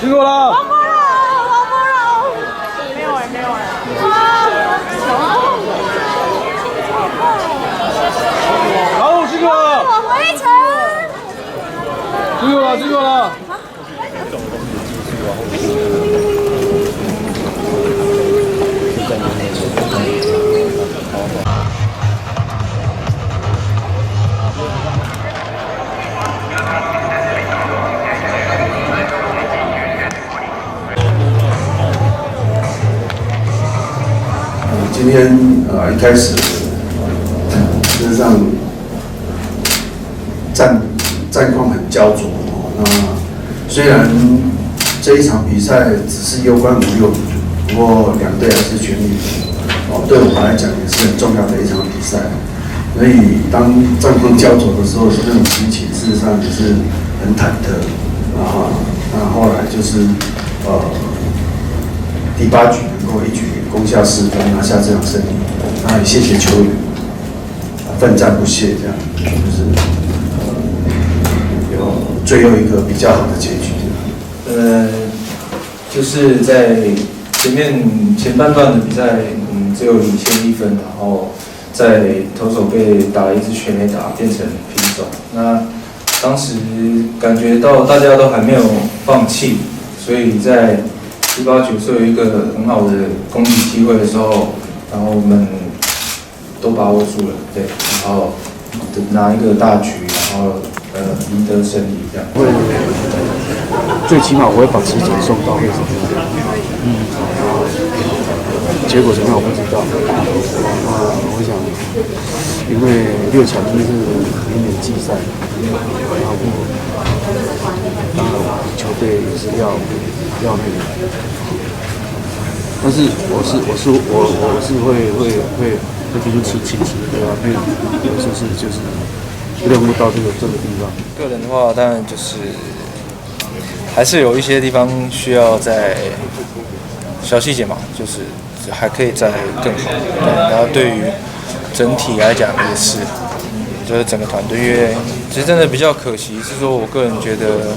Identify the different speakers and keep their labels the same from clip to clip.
Speaker 1: 辛苦了。
Speaker 2: 没有人。
Speaker 1: 好，辛苦了。
Speaker 2: 我回城。
Speaker 1: 辛苦了。
Speaker 3: 今天一开始，事实上战况很焦灼。那虽然这一场比赛只是攸关5-6，不过两队还是全力以赴。对我们来讲也是很重要的一场比赛。所以当战况焦灼的时候，那种心情事实上也是很忐忑。那后来就是第8局能够一举攻下4分，拿下这场胜利。那也谢谢球员奋战不懈，这样就是有最后一个比较好的结局。
Speaker 4: 就是在前半段的比赛，只有领先1分，然后在投手被打了一支全垒打，变成平手。那当时感觉到大家都还没有放弃，所以在第8局是有一个很好的攻击机会的时候，然后我们都把握住了，对，然后拿一个大局，然后赢得胜利这样。
Speaker 5: 最起码我会把持者送到位置。结果怎么样我不知道。我想，因为6强就是每年季赛，然后当然球队也是要那个，但是我是会提出请辞，对吧？因为有时候是就是任务到这个地方。
Speaker 4: 个人的话，当然就是还是有一些地方需要在小细节嘛，就是还可以再更好。然后对于整体来讲也是，就是整个团队，因为其实真的比较可惜是说，我个人觉得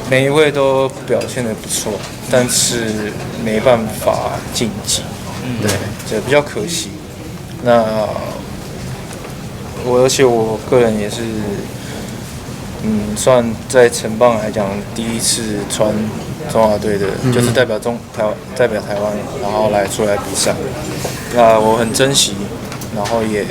Speaker 4: 每一位都表现得不错，但是没办法晋级，对，这比较可惜。那而且我个人也是，算在成棒来讲第一次穿中华队的，就是代表台湾，然后出来比赛。那我很珍惜，然后也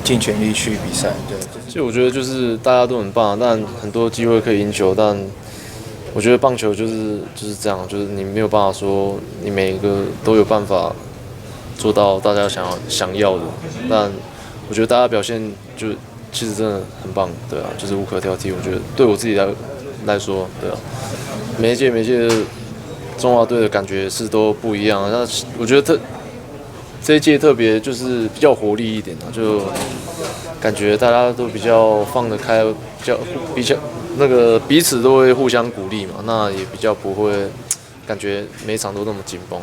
Speaker 4: 尽全力去比赛。对，
Speaker 6: 其实我觉得就是大家都很棒，但很多机会可以赢球，但我觉得棒球就是这样，就是你没有办法说你每一个都有办法做到大家想要的，但我觉得大家表现就其实真的很棒，对啊，就是无可挑剔。我觉得对我自己来说，对啊，每一届中华队的感觉是都不一样。那我觉得这一届特别就是比较活力一点啊，就感觉大家都比较放得开，比较那个彼此都会互相鼓励嘛，那也比较不会感觉每场都那么紧绷。